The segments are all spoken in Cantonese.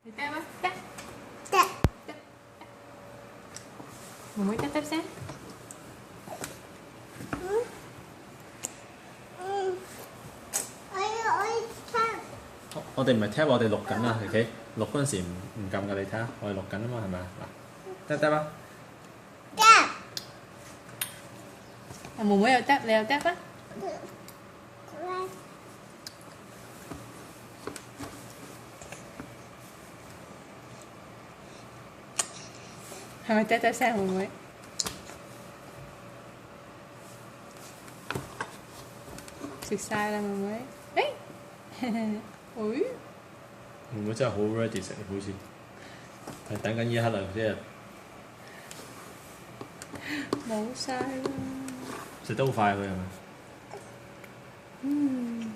Tép á, tép. Tép. Mùi muối tép tép xem.我哋唔係 tap， 我哋錄緊啊，琪琪錄嗰陣時唔撳㗎，你睇下，我哋錄緊啊嘛，係咪啊？嗱，tap 啊！ Mùi muối又tép，你又tép á？係咪tép tép聲會唔會？食晒啦，妹妹。誒，會唔會真係好 ready 食，好似係等緊呢一刻啦，即係冇晒啦。食得好快佢係咪？嗯，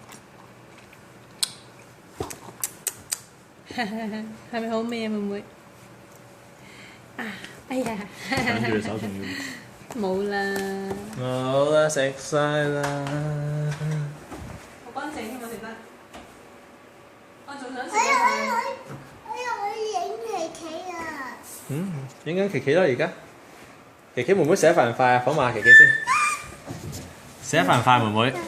係咪好味啊，妹妹？啊，哎呀，搶住手仲要冇啦。好啦，食晒啦。好乾淨添，我食得。我仲想食。影琪琪啊！影緊琪琪啦而家。琪琪妹妹食得快唔快啊？訪問下琪琪先。食得快唔快妹妹？